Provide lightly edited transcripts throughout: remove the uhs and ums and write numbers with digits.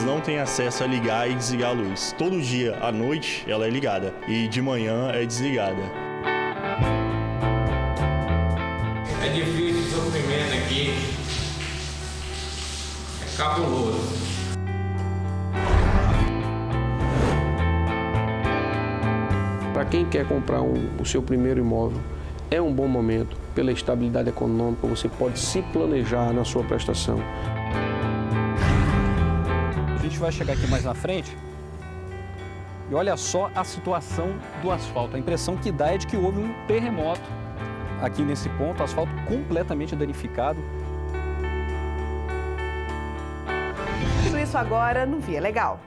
não têm acesso a ligar e desligar a luz. Todo dia, à noite, ela é ligada e de manhã é desligada. É difícil o sofrimento aqui, é cabuloso. Para quem quer comprar o seu primeiro imóvel, é um bom momento. Pela estabilidade econômica, você pode se planejar na sua prestação. A gente vai chegar aqui mais na frente e olha só a situação do asfalto. A impressão que dá é de que houve um terremoto aqui nesse ponto, asfalto completamente danificado. Tudo isso agora no Via Legal.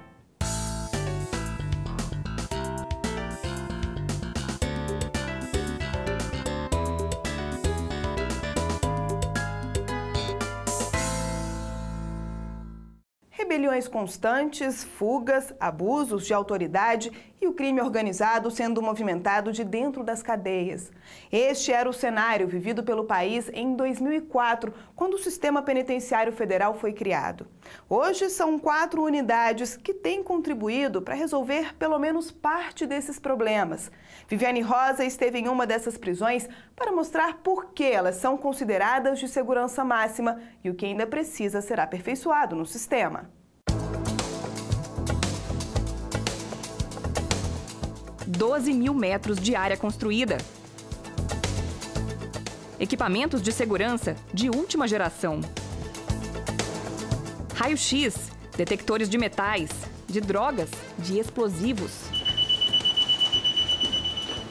Rebeliões constantes, fugas, abusos de autoridade e o crime organizado sendo movimentado de dentro das cadeias. Este era o cenário vivido pelo país em 2004, quando o Sistema Penitenciário Federal foi criado. Hoje são 4 unidades que têm contribuído para resolver pelo menos parte desses problemas. Viviane Rosa esteve em uma dessas prisões para mostrar por que elas são consideradas de segurança máxima e o que ainda precisa ser aperfeiçoado no sistema. 12.000 metros de área construída. Equipamentos de segurança de última geração. Raio-X, detectores de metais, de drogas, de explosivos.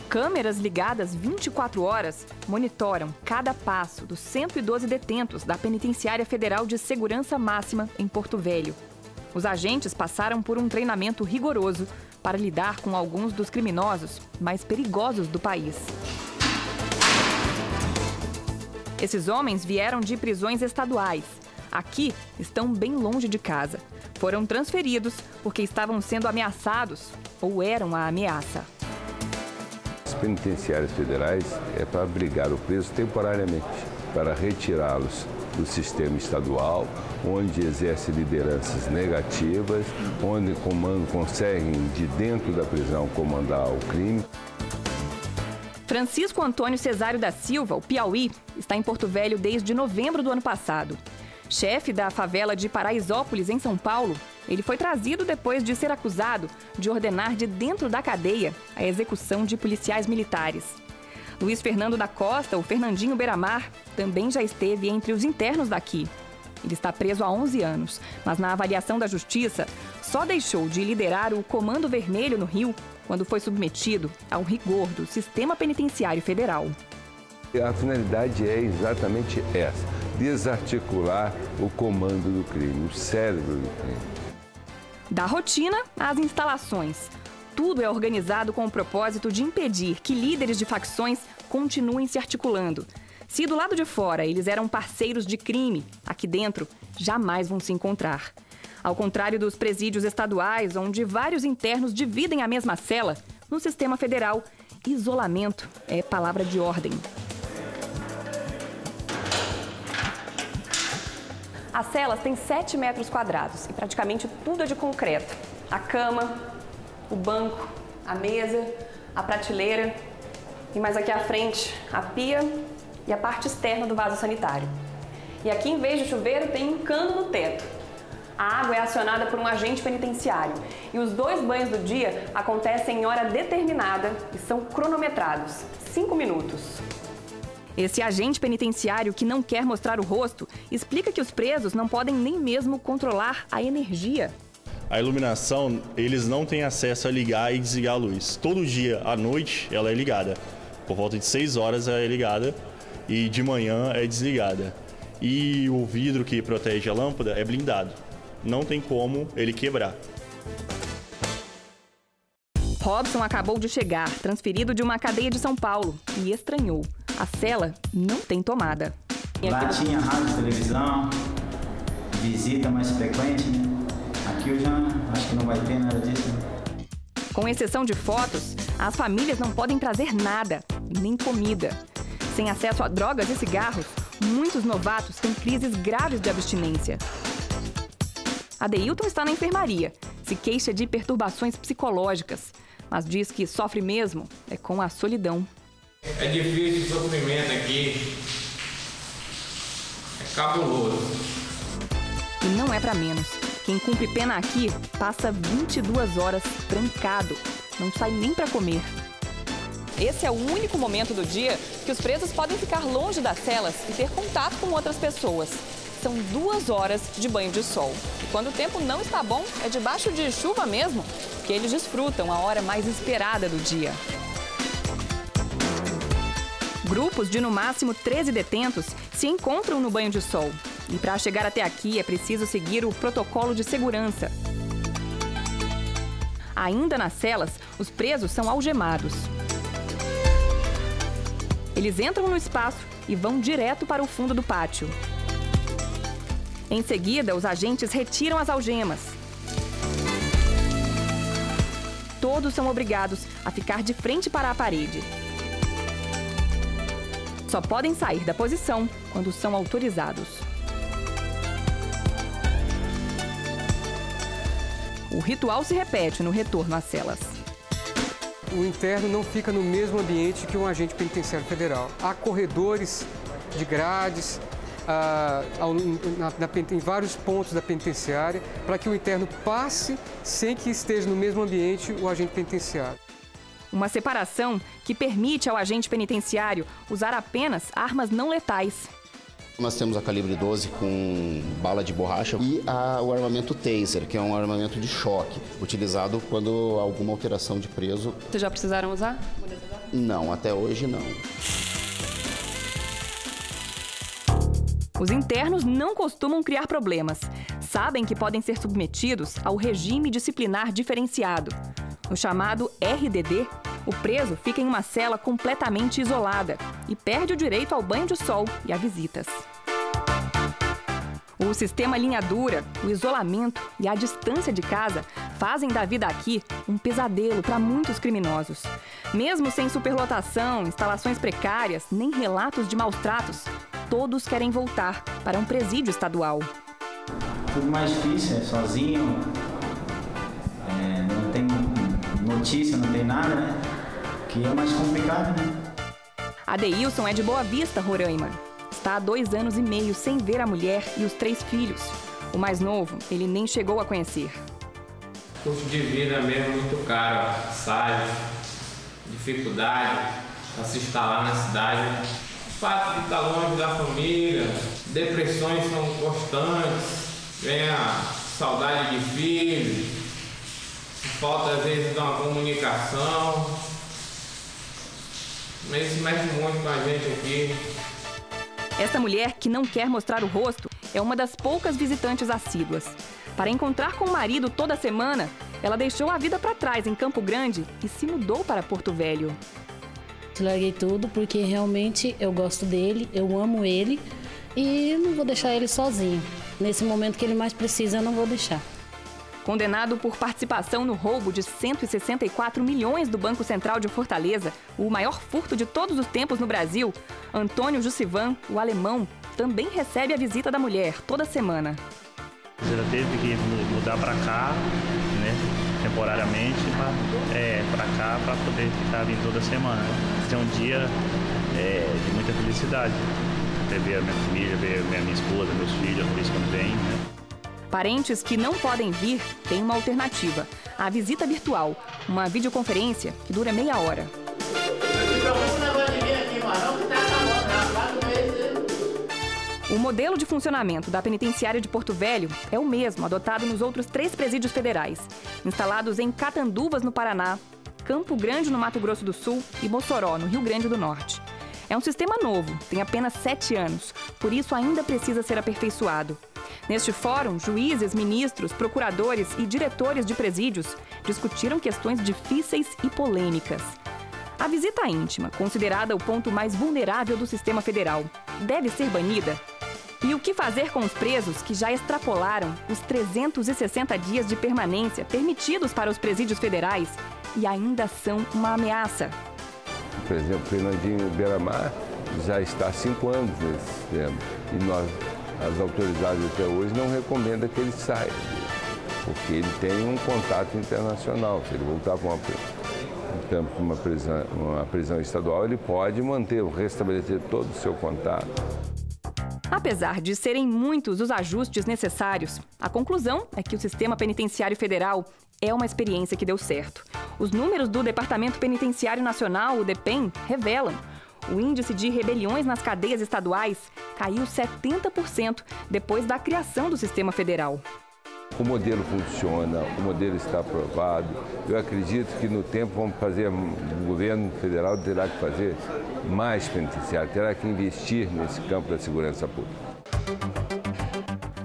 Câmeras ligadas 24 horas monitoram cada passo dos 112 detentos da Penitenciária Federal de Segurança Máxima em Porto Velho. Os agentes passaram por um treinamento rigoroso para lidar com alguns dos criminosos mais perigosos do país. Esses homens vieram de prisões estaduais. Aqui estão bem longe de casa. Foram transferidos porque estavam sendo ameaçados ou eram a ameaça. As penitenciárias federais é para abrigar o preso temporariamente, para retirá-los do sistema estadual, onde exerce lideranças negativas, onde conseguem de dentro da prisão comandar o crime. Francisco Antônio Cesário da Silva, o Piauí, está em Porto Velho desde novembro do ano passado. Chefe da favela de Paraisópolis, em São Paulo, ele foi trazido depois de ser acusado de ordenar de dentro da cadeia a execução de policiais militares. Luiz Fernando da Costa, o Fernandinho Beiramar, também já esteve entre os internos daqui. Ele está preso há 11 anos, mas na avaliação da Justiça, só deixou de liderar o Comando Vermelho no Rio quando foi submetido ao rigor do Sistema Penitenciário Federal. A finalidade é exatamente essa, desarticular o comando do crime, o cérebro do crime. Da rotina às instalações. Tudo é organizado com o propósito de impedir que líderes de facções continuem se articulando. Se do lado de fora eles eram parceiros de crime, aqui dentro jamais vão se encontrar. Ao contrário dos presídios estaduais, onde vários internos dividem a mesma cela, no sistema federal, isolamento é palavra de ordem. As celas têm 7 metros quadrados e praticamente tudo é de concreto. A cama, o banco, a mesa, a prateleira e mais aqui à frente a pia e a parte externa do vaso sanitário. E aqui, em vez de chuveiro, tem um cano no teto. A água é acionada por um agente penitenciário e os 2 banhos do dia acontecem em hora determinada e são cronometrados, 5 minutos. Esse agente penitenciário, que não quer mostrar o rosto, explica que os presos não podem nem mesmo controlar a energia. A iluminação, eles não têm acesso a ligar e desligar a luz. Todo dia, à noite, ela é ligada. Por volta de 6 horas ela é ligada e de manhã é desligada. E o vidro que protege a lâmpada é blindado. Não tem como ele quebrar. Robson acabou de chegar, transferido de uma cadeia de São Paulo, e estranhou. A cela não tem tomada. Lá tinha rádio, televisão, visita mais frequente, né? Aqui eu já acho que não vai ter nada disso. Com exceção de fotos, as famílias não podem trazer nada, nem comida. Sem acesso a drogas e cigarros, muitos novatos têm crises graves de abstinência. Adeilton está na enfermaria, se queixa de perturbações psicológicas, mas diz que sofre mesmo é com a solidão. É difícil o sofrimento aqui, é cabuloso. E não é para menos. Quem cumpre pena aqui passa 22 horas trancado, não sai nem para comer. Esse é o único momento do dia que os presos podem ficar longe das celas e ter contato com outras pessoas. São 2 horas de banho de sol. E quando o tempo não está bom, é debaixo de chuva mesmo, que eles desfrutam a hora mais esperada do dia. Grupos de no máximo 13 detentos se encontram no banho de sol. E para chegar até aqui é preciso seguir o protocolo de segurança. Ainda nas celas, os presos são algemados. Eles entram no espaço e vão direto para o fundo do pátio. Em seguida, os agentes retiram as algemas. Todos são obrigados a ficar de frente para a parede. Só podem sair da posição quando são autorizados. O ritual se repete no retorno às celas. O interno não fica no mesmo ambiente que um agente penitenciário federal. Há corredores de grades em vários pontos da penitenciária para que o interno passe sem que esteja no mesmo ambiente o agente penitenciário. Uma separação que permite ao agente penitenciário usar apenas armas não letais. Nós temos a calibre 12 com bala de borracha e o armamento taser, que é um armamento de choque, utilizado quando há alguma alteração de preso. Vocês já precisaram usar? Não, até hoje não. Os internos não costumam criar problemas. Sabem que podem ser submetidos ao regime disciplinar diferenciado. No chamado RDD, o preso fica em uma cela completamente isolada e perde o direito ao banho de sol e a visitas. O sistema linha dura, o isolamento e a distância de casa fazem da vida aqui um pesadelo para muitos criminosos. Mesmo sem superlotação, instalações precárias, nem relatos de maus tratos, todos querem voltar para um presídio estadual. Tudo mais difícil, é sozinho, não tem notícia, não tem nada, né? Que é mais complicado, né? Adeilson é de Boa Vista, Roraima. Está há 2 anos e meio sem ver a mulher e os 3 filhos. O mais novo, ele nem chegou a conhecer. O custo de vida mesmo muito caro, passagem, dificuldade para se instalar na cidade. O fato de estar longe da família, depressões são constantes, vem a saudade de filhos, falta às vezes de uma comunicação. Mas isso mexe muito com a gente aqui. Essa mulher, que não quer mostrar o rosto, é uma das poucas visitantes assíduas. Para encontrar com o marido toda semana, ela deixou a vida para trás em Campo Grande e se mudou para Porto Velho. Larguei tudo porque realmente eu gosto dele, eu amo ele e não vou deixar ele sozinho. Nesse momento que ele mais precisa, eu não vou deixar. Condenado por participação no roubo de 164 milhões do Banco Central de Fortaleza, o maior furto de todos os tempos no Brasil, Antônio Jussivan, o alemão, também recebe a visita da mulher toda semana. Ela teve que mudar para cá, né, temporariamente, para cá, para poder ficar vindo toda semana. Esse é um dia de muita felicidade. Ver a minha família, ver a minha esposa, meus filhos, por isso quando vem, né? Parentes que não podem vir têm uma alternativa, a visita virtual, uma videoconferência que dura meia hora. O modelo de funcionamento da penitenciária de Porto Velho é o mesmo adotado nos outros 3 presídios federais, instalados em Catanduvas, no Paraná, Campo Grande, no Mato Grosso do Sul e Mossoró, no Rio Grande do Norte. É um sistema novo, tem apenas 7 anos, por isso ainda precisa ser aperfeiçoado. Neste fórum, juízes, ministros, procuradores e diretores de presídios discutiram questões difíceis e polêmicas. A visita íntima, considerada o ponto mais vulnerável do sistema federal, deve ser banida? E o que fazer com os presos que já extrapolaram os 360 dias de permanência permitidos para os presídios federais e ainda são uma ameaça? Por exemplo, Fernandinho Beiramar já está há 5 anos nesse sistema e as autoridades até hoje não recomendam que ele saia. porque ele tem um contato internacional. Se ele voltar para uma prisão estadual, ele pode restabelecer todo o seu contato. Apesar de serem muitos os ajustes necessários, a conclusão é que o Sistema Penitenciário Federal é uma experiência que deu certo. Os números do Departamento Penitenciário Nacional, o DEPEN, revelam: o índice de rebeliões nas cadeias estaduais caiu 70% depois da criação do sistema federal. O modelo funciona, o modelo está aprovado. Eu acredito que no tempo o governo federal terá que fazer mais penitenciário, terá que investir nesse campo da segurança pública.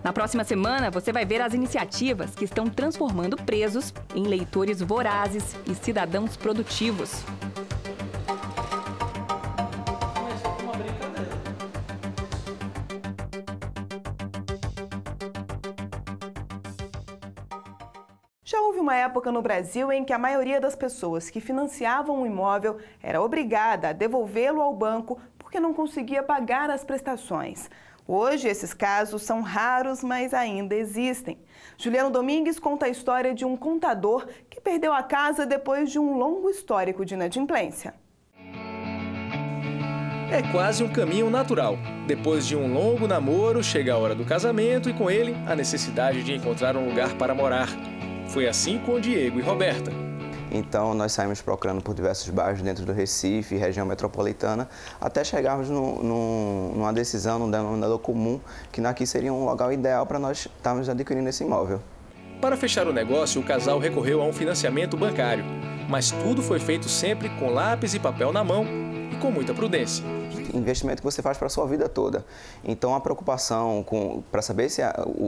Na próxima semana, você vai ver as iniciativas que estão transformando presos em leitores vorazes e cidadãos produtivos. Já houve uma época no Brasil em que a maioria das pessoas que financiavam um imóvel era obrigada a devolvê-lo ao banco porque não conseguia pagar as prestações. Hoje, esses casos são raros, mas ainda existem. Juliano Domingues conta a história de um contador que perdeu a casa depois de um longo histórico de inadimplência. É quase um caminho natural. Depois de um longo namoro, chega a hora do casamento e com ele a necessidade de encontrar um lugar para morar. Foi assim com Diego e Roberta. Então, nós saímos procurando por diversos bairros dentro do Recife, região metropolitana, até chegarmos numa decisão, num denominador comum, que aqui seria um local ideal para nós estarmos adquirindo esse imóvel. Para fechar o negócio, o casal recorreu a um financiamento bancário, mas tudo foi feito sempre com lápis e papel na mão e com muita prudência. Investimento que você faz para a sua vida toda. Então, a preocupação para saber se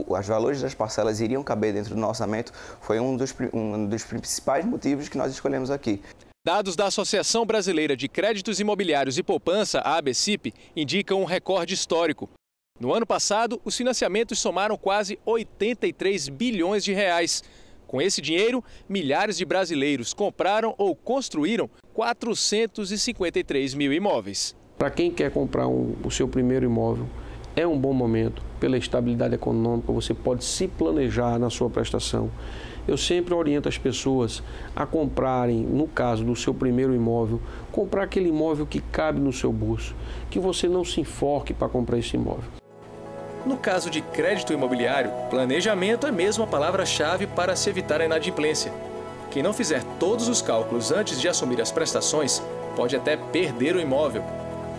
os valores das parcelas iriam caber dentro do nosso orçamento foi um dos principais motivos que nós escolhemos aqui. Dados da Associação Brasileira de Créditos Imobiliários e Poupança, a ABCIP, indicam um recorde histórico. No ano passado, os financiamentos somaram quase 83 bilhões de reais. Com esse dinheiro, milhares de brasileiros compraram ou construíram 453 mil imóveis. Para quem quer comprar o seu primeiro imóvel, é um bom momento. Pela estabilidade econômica, você pode se planejar na sua prestação. Eu sempre oriento as pessoas a comprarem, no caso do seu primeiro imóvel, comprar aquele imóvel que cabe no seu bolso, que você não se enforque para comprar esse imóvel. No caso de crédito imobiliário, planejamento é mesmo a palavra-chave para se evitar a inadimplência. Quem não fizer todos os cálculos antes de assumir as prestações, pode até perder o imóvel.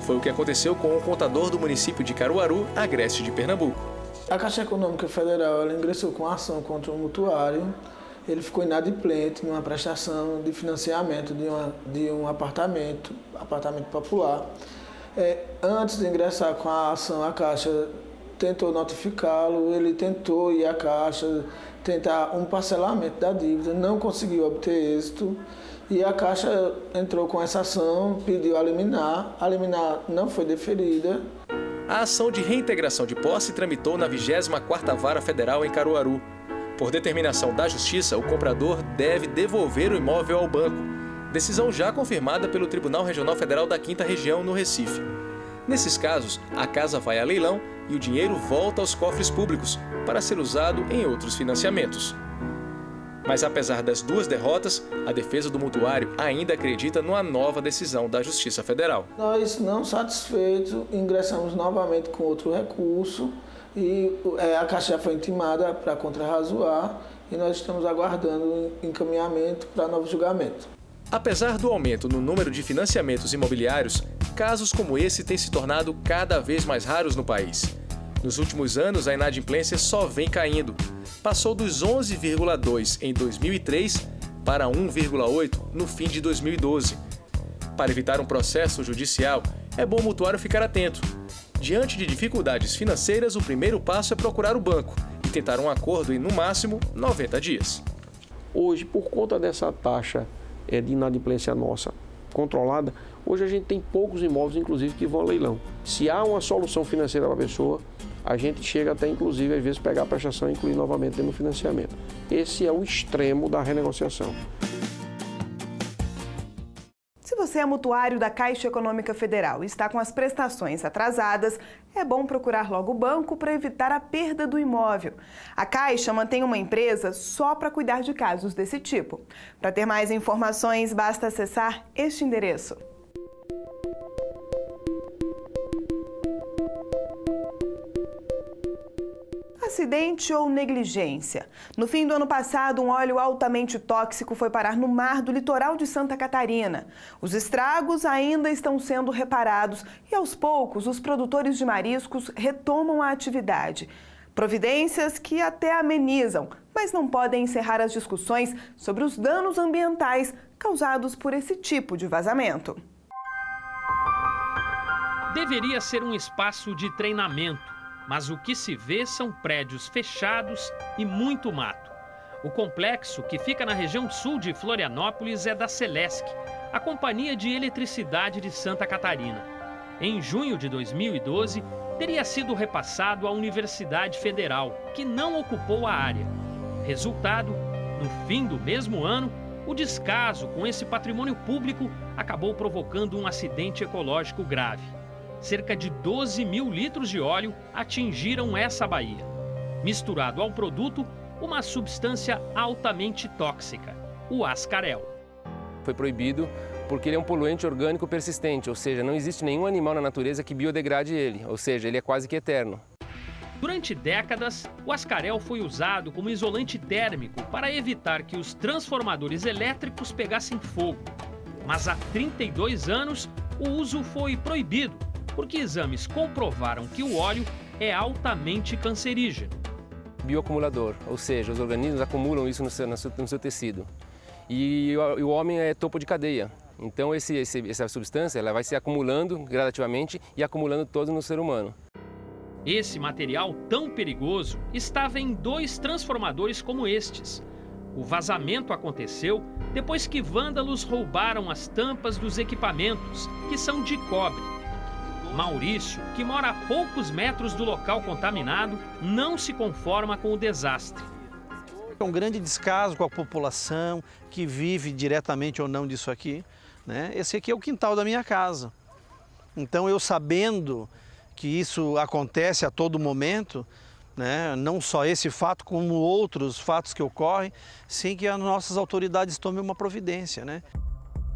Foi o que aconteceu com o contador do município de Caruaru, Agreste de Pernambuco. A Caixa Econômica Federal ela ingressou com ação contra um mutuário. Ele ficou inadimplente numa prestação de financiamento de um apartamento popular. Antes de ingressar com a ação, a Caixa tentou notificá-lo, ele tentou ir à Caixa tentar um parcelamento da dívida, não conseguiu obter êxito. E a Caixa entrou com essa ação, pediu a liminar não foi deferida. A ação de reintegração de posse tramitou na 24ª Vara Federal em Caruaru. Por determinação da Justiça, o comprador deve devolver o imóvel ao banco. Decisão já confirmada pelo Tribunal Regional Federal da 5ª Região, no Recife. Nesses casos, a casa vai a leilão e o dinheiro volta aos cofres públicos para ser usado em outros financiamentos. Mas apesar das duas derrotas, a defesa do mutuário ainda acredita numa nova decisão da Justiça Federal. Nós, não satisfeitos, ingressamos novamente com outro recurso e a Caixa já foi intimada para contrarrazoar e nós estamos aguardando encaminhamento para novo julgamento. Apesar do aumento no número de financiamentos imobiliários, casos como esse têm se tornado cada vez mais raros no país. Nos últimos anos, a inadimplência só vem caindo. Passou dos 11,2% em 2003 para 1,8% no fim de 2012. Para evitar um processo judicial, é bom o mutuário ficar atento. Diante de dificuldades financeiras, o primeiro passo é procurar o banco e tentar um acordo em, no máximo, 90 dias. Hoje, por conta dessa taxa de inadimplência nossa controlada, hoje a gente tem poucos imóveis, inclusive, que vão a leilão. Se há uma solução financeira para a pessoa, a gente chega até, inclusive, às vezes, pegar a prestação e incluir novamente dentro do financiamento. Esse é o extremo da renegociação. Se você é mutuário da Caixa Econômica Federal e está com as prestações atrasadas, é bom procurar logo o banco para evitar a perda do imóvel. A Caixa mantém uma empresa só para cuidar de casos desse tipo. Para ter mais informações, basta acessar este endereço. Acidente ou negligência? No fim do ano passado, um óleo altamente tóxico foi parar no mar do litoral de Santa Catarina. Os estragos ainda estão sendo reparados e, aos poucos, os produtores de mariscos retomam a atividade. Providências que até amenizam, mas não podem encerrar as discussões sobre os danos ambientais causados por esse tipo de vazamento. Deveria ser um espaço de treinamento. Mas o que se vê são prédios fechados e muito mato. O complexo, que fica na região sul de Florianópolis, é da Celesc, a Companhia de Eletricidade de Santa Catarina. Em junho de 2012, teria sido repassado à Universidade Federal, que não ocupou a área. Resultado, no fim do mesmo ano, o descaso com esse patrimônio público acabou provocando um acidente ecológico grave. Cerca de 12 mil litros de óleo atingiram essa baía. Misturado ao produto, uma substância altamente tóxica, o ascarel. Foi proibido porque ele é um poluente orgânico persistente, ou seja, não existe nenhum animal na natureza que biodegrade ele, ou seja, ele é quase que eterno. Durante décadas, o ascarel foi usado como isolante térmico para evitar que os transformadores elétricos pegassem fogo. Mas há 32 anos, o uso foi proibido, porque exames comprovaram que o óleo é altamente cancerígeno. Bioacumulador, ou seja, os organismos acumulam isso no seu tecido. E o homem é topo de cadeia. Então essa substância ela vai se acumulando gradativamente e acumulando todo no ser humano. Esse material tão perigoso estava em 2 transformadores como estes. O vazamento aconteceu depois que vândalos roubaram as tampas dos equipamentos, que são de cobre. Maurício, que mora a poucos metros do local contaminado, não se conforma com o desastre. É um grande descaso com a população que vive diretamente ou não disso aqui, né? Esse aqui é o quintal da minha casa. Então, eu sabendo que isso acontece a todo momento, né? Não só esse fato, como outros fatos que ocorrem, sem que as nossas autoridades tomem uma providência, né?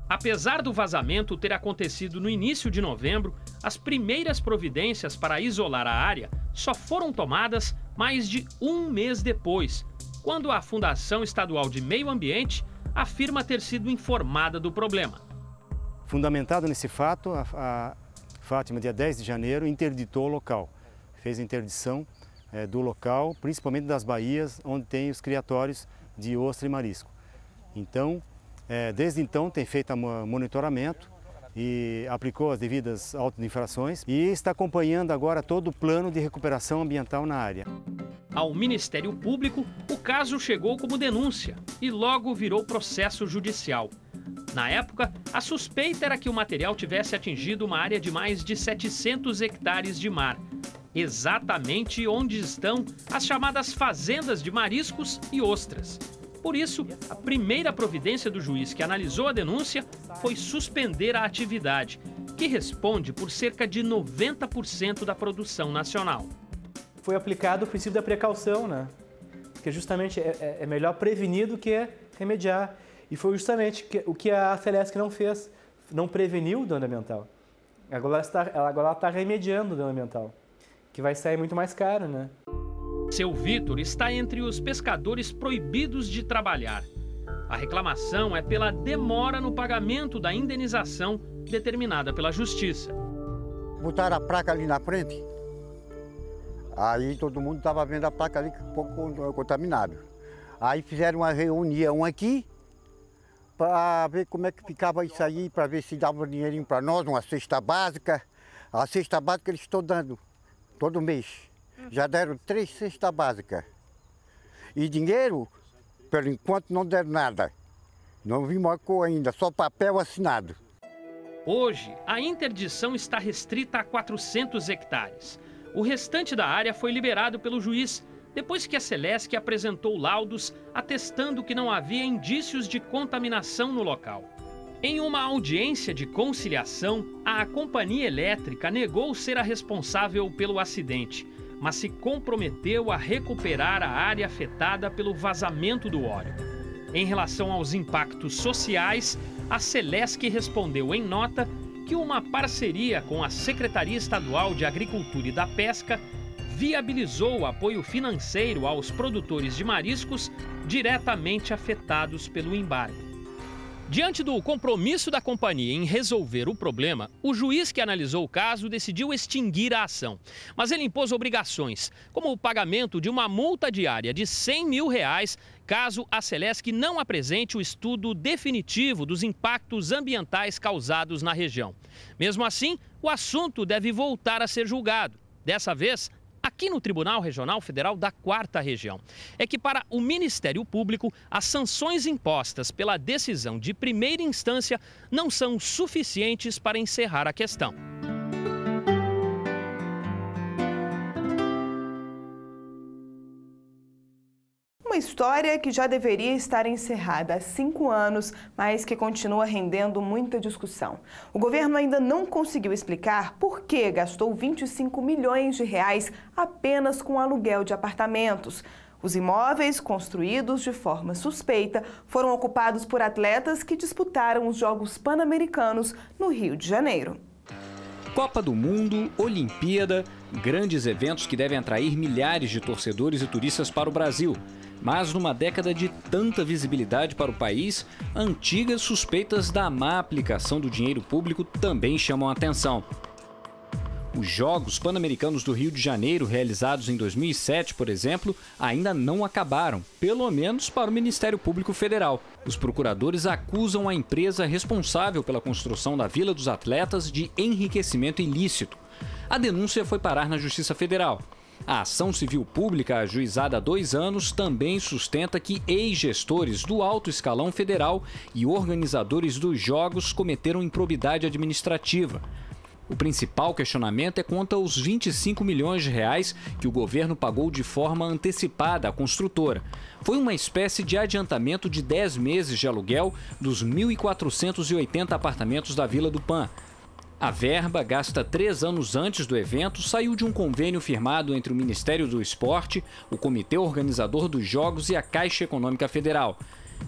Apesar do vazamento ter acontecido no início de novembro, as primeiras providências para isolar a área só foram tomadas mais de um mês depois, quando a Fundação Estadual de Meio Ambiente afirma ter sido informada do problema. Fundamentado nesse fato, a Fátima, dia 10 de janeiro, interditou o local. Fez a interdição do local, principalmente das baías onde tem os criatórios de ostra e marisco. Então, desde então tem feito monitoramento e aplicou as devidas autos de infrações e está acompanhando agora todo o plano de recuperação ambiental na área. Ao Ministério Público, o caso chegou como denúncia e logo virou processo judicial. Na época, a suspeita era que o material tivesse atingido uma área de mais de 700 hectares de mar, exatamente onde estão as chamadas fazendas de mariscos e ostras. Por isso, a primeira providência do juiz que analisou a denúncia foi suspender a atividade, que responde por cerca de 90% da produção nacional. Foi aplicado o princípio da precaução, né? Porque justamente é melhor prevenir do que remediar. E foi justamente o que a Celesc não fez, não preveniu o dano ambiental. Agora ela está remediando o dano ambiental, que vai sair muito mais caro, né? Seu Vitor está entre os pescadores proibidos de trabalhar. A reclamação é pela demora no pagamento da indenização determinada pela Justiça. Botaram a placa ali na frente, aí todo mundo estava vendo a placa ali um pouco contaminado. Aí fizeram uma reunião aqui para ver como é que ficava isso aí, para ver se dava um dinheirinho para nós, uma cesta básica. A cesta básica eles estão dando todo mês. Já deram 3 cestas básicas. E dinheiro, por enquanto, não deram nada. Não vi marcou ainda, só papel assinado. Hoje, a interdição está restrita a 400 hectares. O restante da área foi liberado pelo juiz, depois que a Celesc apresentou laudos atestando que não havia indícios de contaminação no local. Em uma audiência de conciliação, a companhia elétrica negou ser a responsável pelo acidente, mas se comprometeu a recuperar a área afetada pelo vazamento do óleo. Em relação aos impactos sociais, a Celesc respondeu em nota que uma parceria com a Secretaria Estadual de Agricultura e da Pesca viabilizou o apoio financeiro aos produtores de mariscos diretamente afetados pelo embargo. Diante do compromisso da companhia em resolver o problema, o juiz que analisou o caso decidiu extinguir a ação. Mas ele impôs obrigações, como o pagamento de uma multa diária de R$100 mil caso a Celesc não apresente o estudo definitivo dos impactos ambientais causados na região. Mesmo assim, o assunto deve voltar a ser julgado. Dessa vez, aqui no Tribunal Regional Federal da 4ª Região. É que para o Ministério Público, as sanções impostas pela decisão de primeira instância não são suficientes para encerrar a questão. Uma história que já deveria estar encerrada há 5 anos, mas que continua rendendo muita discussão. O governo ainda não conseguiu explicar por que gastou R$25 milhões apenas com aluguel de apartamentos. Os imóveis, construídos de forma suspeita, foram ocupados por atletas que disputaram os Jogos Pan-Americanos no Rio de Janeiro. Copa do Mundo, Olimpíada, grandes eventos que devem atrair milhares de torcedores e turistas para o Brasil. Mas numa década de tanta visibilidade para o país, antigas suspeitas da má aplicação do dinheiro público também chamam a atenção. Os Jogos Pan-Americanos do Rio de Janeiro, realizados em 2007, por exemplo, ainda não acabaram, pelo menos para o Ministério Público Federal. Os procuradores acusam a empresa responsável pela construção da Vila dos Atletas de enriquecimento ilícito. A denúncia foi parar na Justiça Federal. A ação civil pública, ajuizada há 2 anos, também sustenta que ex-gestores do alto escalão federal e organizadores dos Jogos cometeram improbidade administrativa. O principal questionamento é quanto aos R$25 milhões que o governo pagou de forma antecipada à construtora. Foi uma espécie de adiantamento de 10 meses de aluguel dos 1.480 apartamentos da Vila do Pan. A verba, gasta 3 anos antes do evento, saiu de um convênio firmado entre o Ministério do Esporte, o Comitê Organizador dos Jogos e a Caixa Econômica Federal.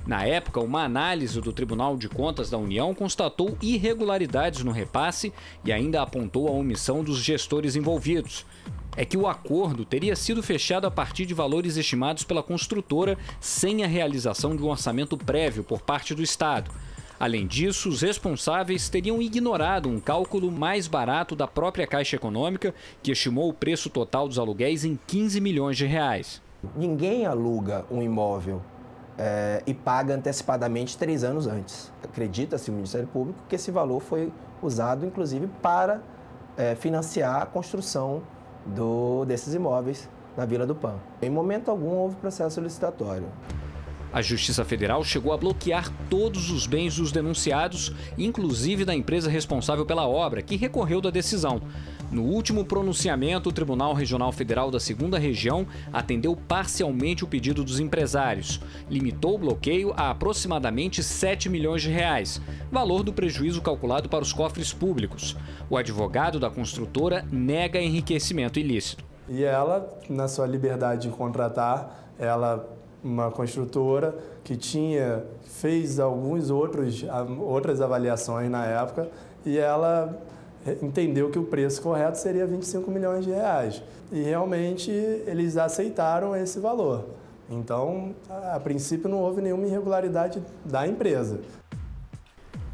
Na época, uma análise do Tribunal de Contas da União constatou irregularidades no repasse e ainda apontou a omissão dos gestores envolvidos. É que o acordo teria sido fechado a partir de valores estimados pela construtora sem a realização de um orçamento prévio por parte do Estado. Além disso, os responsáveis teriam ignorado um cálculo mais barato da própria Caixa Econômica, que estimou o preço total dos aluguéis em R$15 milhões. Ninguém aluga um imóvel e paga antecipadamente 3 anos antes. Acredita-se o Ministério Público que esse valor foi usado, inclusive, para financiar a construção desses imóveis na Vila do Pan. Em momento algum houve processo licitatório. A Justiça Federal chegou a bloquear todos os bens dos denunciados, inclusive da empresa responsável pela obra, que recorreu da decisão. No último pronunciamento, o Tribunal Regional Federal da 2ª Região atendeu parcialmente o pedido dos empresários. Limitou o bloqueio a aproximadamente R$7 milhões, valor do prejuízo calculado para os cofres públicos. O advogado da construtora nega enriquecimento ilícito. E ela, na sua liberdade de contratar, uma construtora que fez outras avaliações na época e ela entendeu que o preço correto seria R$25 milhões. E realmente eles aceitaram esse valor. Então, a princípio não houve nenhuma irregularidade da empresa.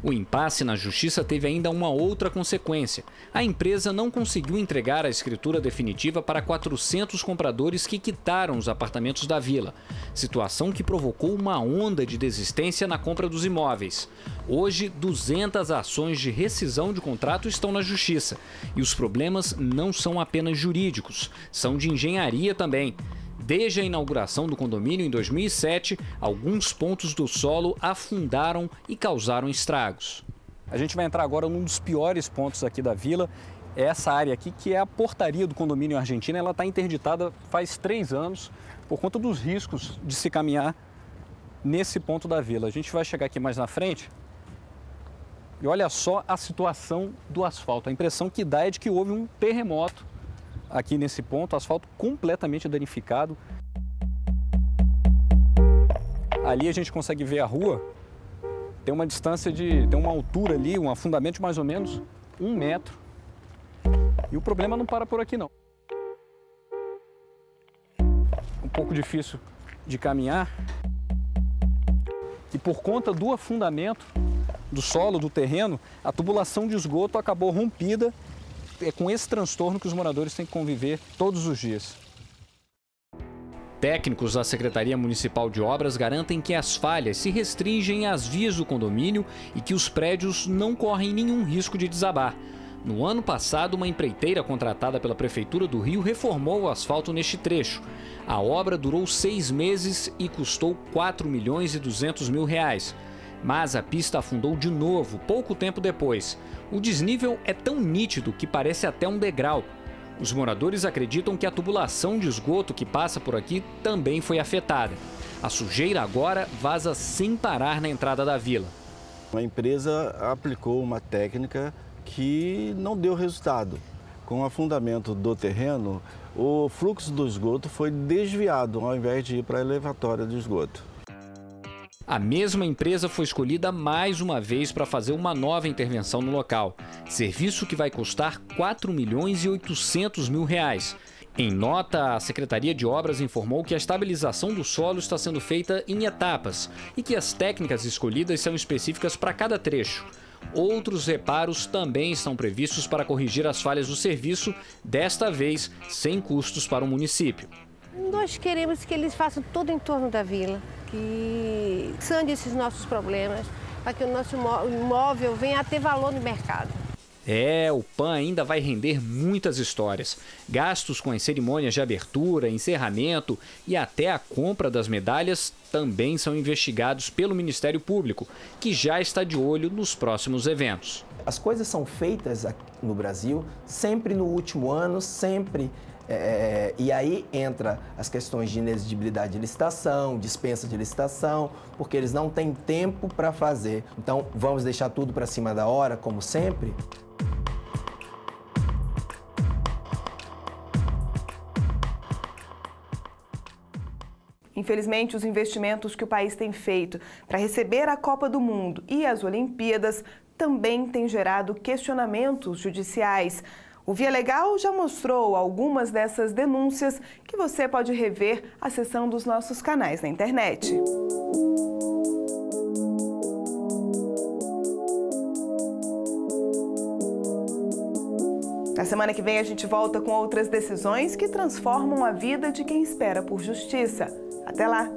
O impasse na justiça teve ainda uma outra consequência. A empresa não conseguiu entregar a escritura definitiva para 400 compradores que quitaram os apartamentos da vila, situação que provocou uma onda de desistência na compra dos imóveis. Hoje, 200 ações de rescisão de contrato estão na justiça. E os problemas não são apenas jurídicos, são de engenharia também. Desde a inauguração do condomínio em 2007, alguns pontos do solo afundaram e causaram estragos. A gente vai entrar agora num dos piores pontos aqui da vila. Essa área aqui, que é a portaria do condomínio Argentina, ela está interditada faz 3 anos por conta dos riscos de se caminhar nesse ponto da vila. A gente vai chegar aqui mais na frente E olha só a situação do asfalto. A impressão que dá é de que houve um terremoto aqui nesse ponto, asfalto completamente danificado. Ali a gente consegue ver a rua, tem uma distância tem uma altura ali, um afundamento de mais ou menos 1 metro. E o problema não para por aqui não. Um pouco difícil de caminhar. E por conta do afundamento do solo, do terreno, a tubulação de esgoto acabou rompida. É com esse transtorno que os moradores têm que conviver todos os dias. Técnicos da Secretaria Municipal de Obras garantem que as falhas se restringem às vias do condomínio e que os prédios não correm nenhum risco de desabar. No ano passado, uma empreiteira contratada pela Prefeitura do Rio reformou o asfalto neste trecho. A obra durou 6 meses e custou R$ 4.200.000. Mas a pista afundou de novo pouco tempo depois. O desnível é tão nítido que parece até um degrau. Os moradores acreditam que a tubulação de esgoto que passa por aqui também foi afetada. A sujeira agora vaza sem parar na entrada da vila. A empresa aplicou uma técnica que não deu resultado. Com o afundamento do terreno, o fluxo do esgoto foi desviado ao invés de ir para a elevatória de esgoto. A mesma empresa foi escolhida mais uma vez para fazer uma nova intervenção no local. Serviço que vai custar R$ 4.800.000. Em nota, a Secretaria de Obras informou que a estabilização do solo está sendo feita em etapas e que as técnicas escolhidas são específicas para cada trecho. Outros reparos também estão previstos para corrigir as falhas do serviço, desta vez sem custos para o município. Nós queremos que eles façam tudo em torno da vila, que sane esses nossos problemas, para que o nosso imóvel venha a ter valor no mercado. O PAN ainda vai render muitas histórias. Gastos com as cerimônias de abertura, encerramento e até a compra das medalhas também são investigados pelo Ministério Público, que já está de olho nos próximos eventos. As coisas são feitas aqui no Brasil sempre no último ano, sempre. E aí entra as questões de inexigibilidade de licitação, dispensa de licitação, porque eles não têm tempo para fazer. Então, vamos deixar tudo para cima da hora, como sempre? Infelizmente, os investimentos que o país tem feito para receber a Copa do Mundo e as Olimpíadas também têm gerado questionamentos judiciais. O Via Legal já mostrou algumas dessas denúncias que você pode rever acessando os nossos canais na internet. Na semana que vem a gente volta com outras decisões que transformam a vida de quem espera por justiça. Até lá!